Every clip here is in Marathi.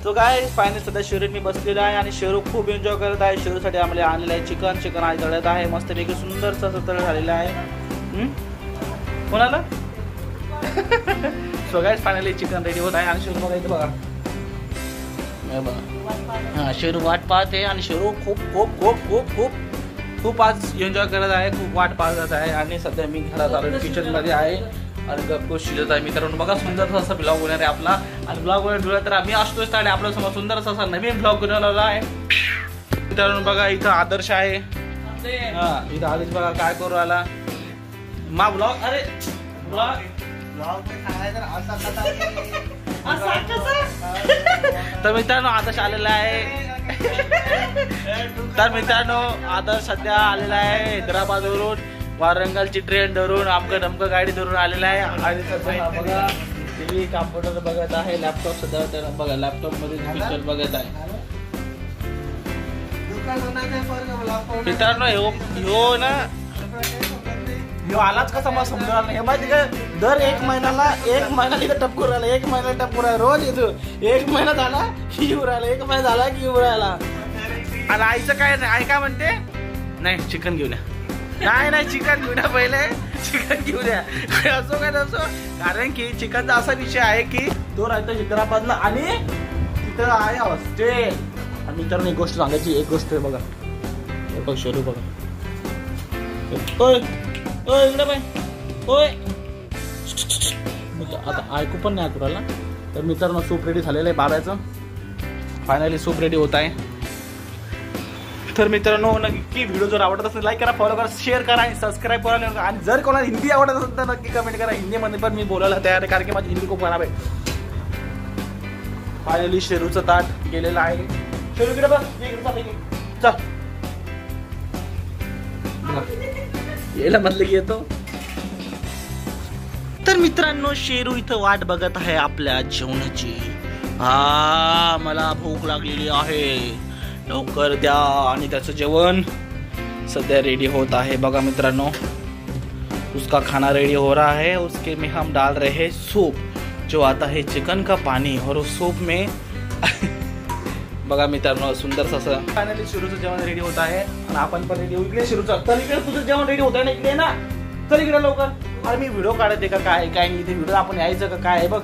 तो काय फायनल सध्या शेरूत मी बसलेला आहे आणि शेरू खूप एन्जॉय करत आहे. शेरूसाठी आम्हाला आणलेलं आहे चिकन आज तळत आहे मस्तपैकी सुंदरसं असं तळ झालेलं आहे. कोणाला so guys finally chicken ready होत आहे आणि शेरू बघायचं बघा. हां शेरू वाट पाहते आणि शेरू खूप खूप खूप खूप खूप खूप आज एन्जॉय करत आहे. खूप वाट पाहत आहे आणि सध्या मी घरात आलो किचनमध्ये आहे आणि गप्प शिजत आहे. मित्रांनो बघा सुंदरसा असा ब्लॉग होणार आहे आपला आणि ब्लॉग होणार तर आम्ही असतोच आणि आपल्या समोर सुंदरसा असा नवीन ब्लॉग बनवलेला आहे. मित्रांनो बघा इथं आदर्श आहे. हां इथं आदर्श बघा काय करू आला मा ब्लॉग. अरे ब्लॉग तर मित्रांनो आदर्श आलेला आहे. तर मित्रांनो आदर्श सध्या आलेला आहे हैदराबादवरून वारंगलची ट्रेन धरून आमकं नमकं गाडी धरून आलेला आहे आणि सध्या बघा टीव्ही कॉम्प्युटर बघत आहे. लॅपटॉप सध्या बघा लॅपटॉप मध्ये पिक्चर बघत आहे. मित्रांनो ह्यो ना ह्यो आलाच कसा मला समजणार नाही. हे माहिती का दर एक महिना इथं टपकू राहिला. एक महिना टपकू राहिला रोज इथं. एक महिना झाला की येऊ राहिला. एक महिना झाला की येऊ राहिला. आणि आईचं काय नाही. आई काय म्हणते नाही चिकन घेऊन या. नाही चिकन घेऊन या पहिले चिकन घेऊन या. असो काय नसो कारण की चिकनचा असा विषय आहे की तो राहतो हैदराबादला आणि तिथं आहे हॉस्टेल. आणि मित्रांनो एक गोष्ट सांगायची एक गोष्ट आहे बघा. बघ शेरू बघा. ओय ओय इकडे बाय ओय. आता ऐकू पण नाही ऐकू राहिला. तर मित्रांनो सूप रेडी झालेलं आहे बाब्याचं. फायनली सूप रेडी होत आहे. तर मित्रांनो नक्की व्हिडिओ जर आवडत असेल लाईक करा फॉलो करा शेअर करा आणि सबस्क्राईब करा. आणि जर कोणाला हिंदी आवडत असेल तर नक्की कमेंट करा. हिंदीमध्ये पण मी बोलायला तयार आहे कारण की माझी हिंदी खूप खराब आहे. फायनली शेरूचं ताट गेलेलं आहे. शेरू इकडे बस चल याला म्हटलं की येतो. तर मित्रांनो शेरू इथं वाट बघत आहे आपल्या जेवणाची. मला भूक लागलेली आहे लवकर द्या. आणि त्याचं जेवण सध्या रेडी होत आहे बघा मित्रांनो. उसका खाना रेडी हो रहा है. उसके में हम डाल रहे हैं सूप जो आता है चिकन का पानी और उस सूप में बघा मित्रांनो सुंदर असं फायनली शेरूचं जेवण रेडी होत आहे आणि आपण पण रेडी होऊ. इकडे शेरूचं चल इकडे तुझं जेवण रेडी होत आहे ना इकडे ना. चल इकडे लवकर. अरे मी व्हिडिओ काढते का काय काय नाही इथे व्हिडिओ आपण यायचं का काय आहे बघ.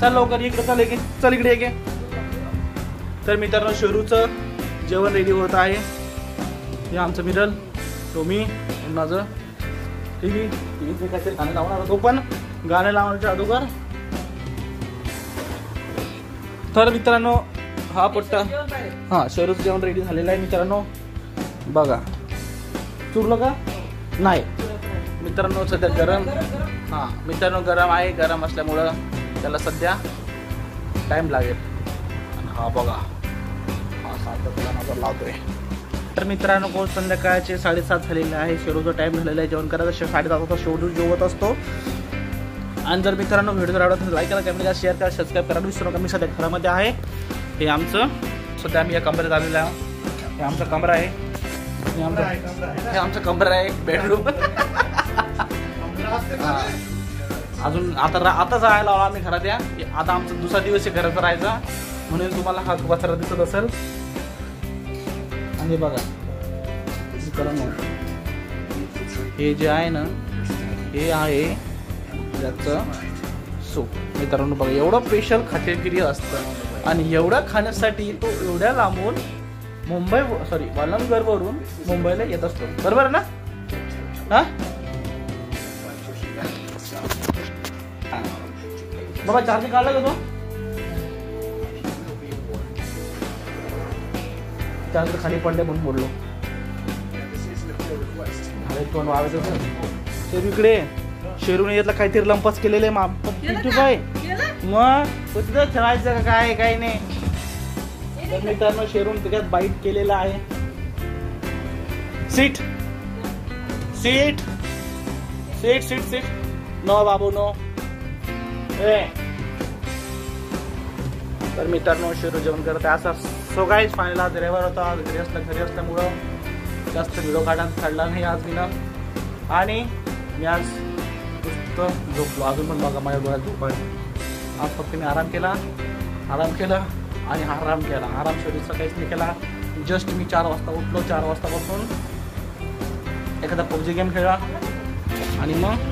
चल लवकर इकडे चल इकडे ये. तर मित्रांनो शेरूचं जेवण रेडी होत आहे. हे आमचं मिरल टोमी माझं टीव्ही काहीतरी गाणं लावणार होतो पण गाणं लावण्याच्या अगोदर. तर मित्रांनो हा पट्टा हा शेरूचं जेवण रेडी झालेलं आहे मित्रांनो बघा. चुरलं का नाही मित्रांनो सध्या गरम. हां मित्रांनो गरम आहे. गरम असल्यामुळं त्याला सध्या टाइम लागेल. हा बघा लावतोय. तर मित्रांनो कोण संध्याकाळचे 7:30 झालेले आहे. शेरूचा टाइम झालेला आहे जेवण करायचं. 7:30 वाजता शेरू जेवत असतो. आणि जर मित्रांनो व्हिडिओ जर आवडत असेल लाईक करा कमेंट करा शेअर करा सबस्क्राईब करा. विसरू नका. मी सध्या घरामध्ये आहे. हे आमचं सध्या आम्ही या कमऱ्यात आलेलं आहे. हे आमचा कमरा आहे. हे आमचा कमरा आहे बेडरूम. अजून आता जायला आला आम्ही घरात. या आता आमचा दुसरा दिवस आहे घराचा राहायचा म्हणून तुम्हाला हा पत्रा दिसत असेल. आणि बघा हे जे आहे ना हे आहे याचं सूप मित्रांनो बघा. एवढं स्पेशल खातेगिरी असतं आणि एवढं खाण्यासाठी तो एवढ्या लांबून वालंगड वरून मुंबईला येत असतो. बरोबर ना. हा बाबा चार्जिंग काढला का तो. चार्जर खाली पडले म्हणून बोललो. शेरू इकडे शेरूने येतला काहीतरी लंपस केलेले मग तिथं खेळायचं का काय काही नाही. तर मित्रांनो शेरून त्याच्यात बाईट केलेला आहे. Seat seat seat seat seat no बाबू नो. तर मित्रांनो शेरू जेवण करत आहे असं. सो गाईज फायनल आज रविवार होता. आज घरी असल्यामुळं जास्त व्हिडिओ काढला नाही आज मी ना. आणि मी आज नुसतं झोपलो. अजून पण बघा माझ्या डोळ्यात झोप आहे. आज फक्त मी आराम केला आणि आराम केला. आराम शेरूचा काहीच नाही केला. जस्ट मी 4 वाजता उठलो. 4 वाजता बसून एखादा पबजी गेम खेळला आणि मग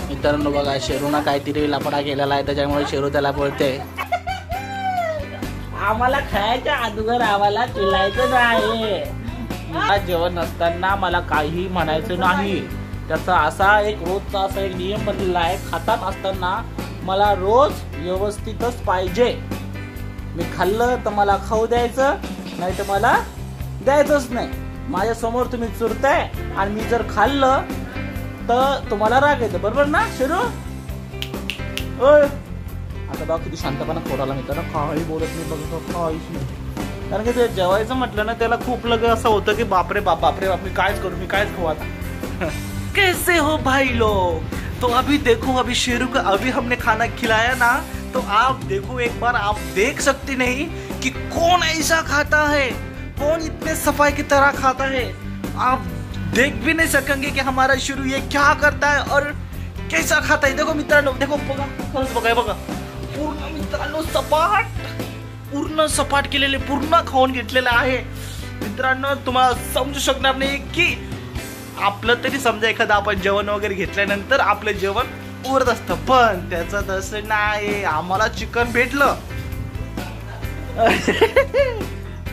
मित्रांनो बघा शेरूना काहीतरी लफडा केलेला आहे त्याच्यामुळे शेरू त्याला बोलते आम्हाला खायच्या अगोदर आम्हाला चिल्लायचं नाही. जेवण नसताना मला काही म्हणायचं नाही. त्याचा असा एक रोजचा असा एक नियम बनलेला आहे. खातात असताना मला रोज व्यवस्थितच पाहिजे. मी खाल्लं तर मला खाऊ द्यायचं नाही तर मला द्यायचंच नाही. माझ्या समोर तुम्ही चुरताय आणि मी जर खाल्लं तर तुम्हाला राग येतं. बरोबर ना शेरू? ओय आता बघा किती शांतपणा खोराला मित्रांनो. काही बोलत नाही बघा काहीच नाही. कारण की ते जेवायचं म्हटलं ना त्याला खूप लगे असं होतं की बापरे बाप बापरे बाप मी कायच करू मी कायच खाऊ आता. कैसे हो भाई लोग? तो अभी देखो अभी शेरू का अभी हमने खाना खिलाया ना तो आप देखो एक बार आप देख सकते नहीं कि कौन ऐसा खाता है कौन इतने सफाई की तरह खाता है. आप देख भी नहीं सकेंगे कि हमारा शेरू ये क्या करता है और कैसा खाता है. देखो मित्रांनो देखो बघा खरंच बघा बघा पूर्ण मित्रांनो पूर्ण सपाट केलेले पूर्ण खाऊन घेतलेलं आहे. मित्रांनो तुम्हाला समजू शकणार नाही की आपलं तरी समजा एखादं आपण जेवण वगैरे घेतल्यानंतर आपलं जेवण उरत असतं पण त्याचं तसं नाही. आम्हाला चिकन भेटलं.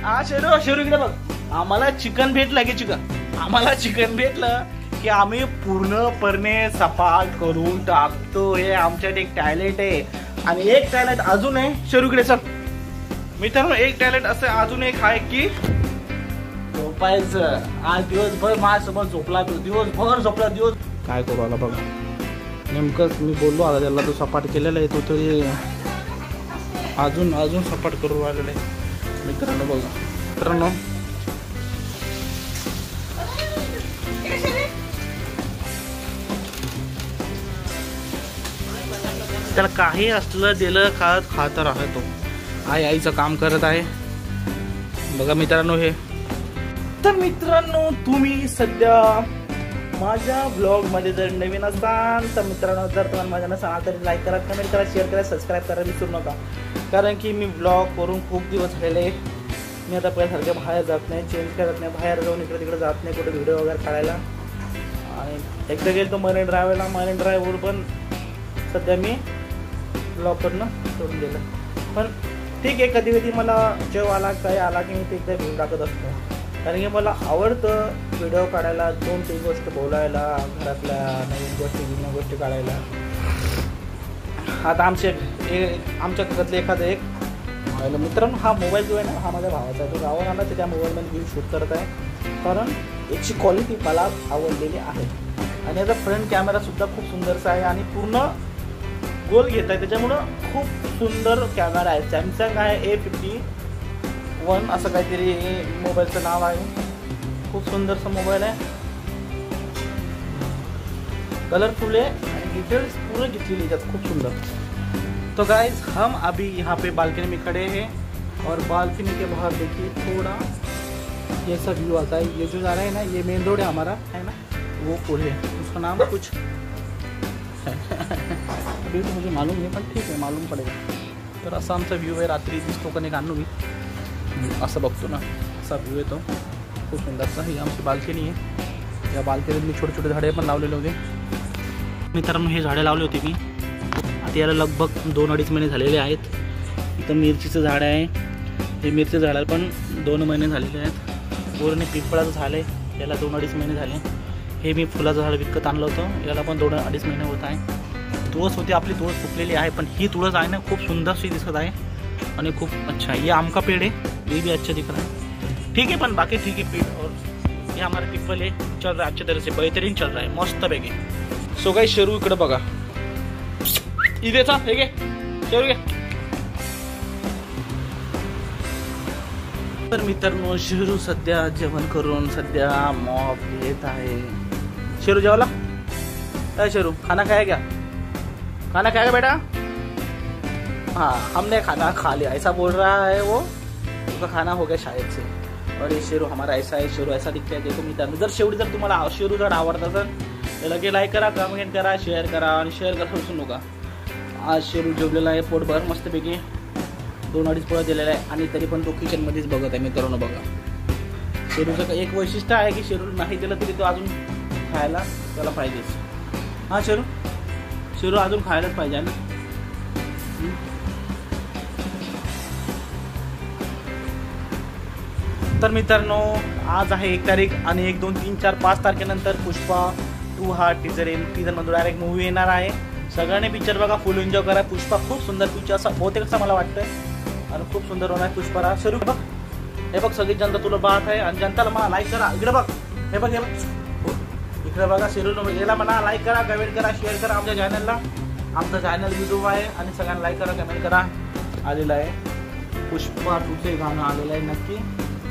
हा शेरू इकडे बघ. आम्हाला चिकन भेटलं की आम्हाला चिकन भेटलं की आम्ही पूर्णपणे सपाट करून टाकतो. हे आमच्यात एक टॅलेंट आहे. आणि एक टॅलेंट अजून आहे शेरूकडे चल मित्रांनो. एक टॅलेंट असं अजून एक आहे की झोपायचं. आज दिवसभर माझ्यासोबत झोपला तो दिवसभर झोपला दिवस काय करू आला बघा. नेमकंच मी बोललो आता त्याला तो सपाट केलेला आहे तो तरी अजून सपाट करू राहिलेला आहे मित्रांनो बघा. मित्रांनो त्याला काही असलं दिलं खात राहतो. आईचं काम करत आहे बघा मित्रांनो हे. तर मित्रांनो तुम्ही सध्या माझ्या ब्लॉग मध्ये जर नवीन असाल तर मित्रांनो जर तुम्हाला माझ्या नसाल तर लाईक करा कमेंट करा शेअर करा सबस्क्राईब करा विसरू नका. कारण की मी ब्लॉग करून खूप दिवस झालेले. मी आता पहिल्यासारख्या बाहेर जात नाही चेंज करत नाही बाहेर जाऊन इकडे तिकडे जात नाही कुठे व्हिडिओ वगैरे काढायला. आणि एकदा गेलो तो मरीन ड्राईव्हला मरीन ड्राईव्हवर पण सध्या मी ब्लॉग करणं सोडून दिलं. पण ठीक आहे कधी कधी मला जेव्हा आला काय आला की मी ते एकदा व्हिडिओ टाकत असतो. कारण की मला आवडतं व्हिडिओ काढायला 2-3 गोष्ट बोलायला घरातल्या नवीन गोष्टी जुन्या गोष्टी काढायला. आता आमच्या घरातले एखादं एक मित्रांनो हा मोबाईल जो आहे ना हा माझ्या भावाचा आहे. तो गावाला आला तर त्या मोबाईलमध्ये व्हिडिओ शूट करत आहे कारण याची क्वालिटी मला आवडलेली आहे. आणि याचा फ्रंट कॅमेरासुद्धा खूप सुंदरसा आहे आणि पूर्ण गोल घेत आहे त्याच्यामुळं खूप सुंदर कॅमेरा आहे. सॅमसंग आहे A51 असं काहीतरी मोबाईलचं नाव आहे. खूप सुंदरसा मोबाईल आहे कलरफुल है आणि डिटेल्स पूरे घेतलेली त्यात खूप सुंदर. तो गाइस हम अभी यहाँ पे बालकनी में खड़े हैं और बालकनी के बाहर देखिए थोड़ा ये सब व्यू आता है. ये जो जा रहा है ना ये मेन रोड है हमारा है ना वो पुल है उसका नाम कुछ अभी तो मुझे मालूम नहीं पण ठीक है मालूम पडेगा. तर असा आमचा व्ह्यू आहे. रात्री दिसतो का नाही आणू मी असं बघतो ना असा व्ह्यू येतो खूप सुंदरसा. ही आमची बाल्कनी आहे. या बाल्कनीत मी छोटे छोटे झाडे पण लावलेले होते मित्रांनो. हे झाडे लावले होते मी आता याला लगभग 2-2.5 महिने झालेले आहेत. इथं मिरचीचं झाड आहे. हे मिरची झाडाला पण 2 महिने झालेले आहेत. पूर्ण पिंपळाचं झाड आहे याला 2-2.5 महिने झाले. हे मी फुलाचं झाड विकत आणलं होतं याला पण 2-2.5 महिने होत आहे. तुळस होती आपली तुळस फुकलेली आहे पण ही तुळस आहे ना खूप सुंदरशी दिसत आहे आणि खूप अच्छा है. ये आम का पेड़ है ये भी अच्छा दिख रहा है ठीक है पण बाकी ठीक है पेड़. और ये हमारा पीपल है चल रहा है अच्छे तरह से बेहतरीन चल रहा है मस्त पैकी. सो गाइस शेरू इकडे बघा इथेचा हे घे शेरू घे. तर मित्रांनो शेरू सध्या जेवण करून सध्या मॉप येत आहे. शेरू जेवला काय शेरू खाना खाया क्या खाना खाएगा बेटा. हाँ हमने खाना खा लिया ऐसा बोल रहा है वो. उसका खाना हो गया शायद से. और ये शेरू हमारा ऐसा है, शेरू ऐसा दिखता है देखो मित्रांनो. जर शेवटी जर तुम्हाला शेरू जर आवडत असेल तर लगे लाईक करा, कमेंट करा, शेअर करा आणि शेअर करा विसरू नका. आज शेरू जेवलेला आहे पोटभर मस्तपैकी 2-2.5 पोळं दिलेला आहे आणि तरी पण तो किचनमध्येच बघत आहे मित्रांनो. बघा शेरूचं एक वैशिष्ट्य आहे की शेरू नाही दिलं तरी तो अजून खायला त्याला पाहिजेच. हां शेरू अजून खायलाच पाहिजे ना. तर मित्रांनो आज आहे 1 तारीख आणि 1, 2, 3, 4, 5 तारखेनंतर पुष्पा 2 हा टीजर येईल. टीजरमधून डायरेक्ट मूवी येणार आहे. सगळ्यांनी पिक्चर बघा, फुल एन्जॉय करा. पुष्पा खूप सुंदर पिक्चर असा बहुतेक असं मला वाटतं आणि खूप सुंदर होणार पुष्पाला. शेरू बघ, हे बघ सगळी जनता तुला पाहत आहे आणि जनताला मला लाईक करा. इकडे बघ, हे बघ इकडे बघा. शेरू याला म्हणा लाईक करा, कमेंट करा, शेअर करा आमच्या चॅनलला. आमचं चॅनल यूट्यूब आहे आणि सगळ्यांना लाईक करा, कमेंट करा. आलेलं आहे पुष्पा 2चे गाणं आलेलं आहे. नक्की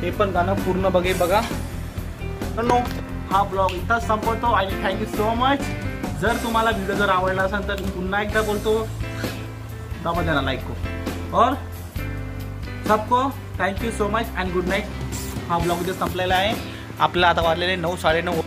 हे पण गाणं पूर्ण बघा. नो हा ब्लॉग इथंच संपवतो आणि थँक्यू सो मच. जर तुम्हाला व्हिडिओ जर आवडला असेल तर मी पुन्हा एकदा बोलतो दाबा देना लाईक को और सबको thank you so much and good night. हा ब्लॉग इथे संपलेला आहे. आपल्याला आता वाजलेले 9, 9:30.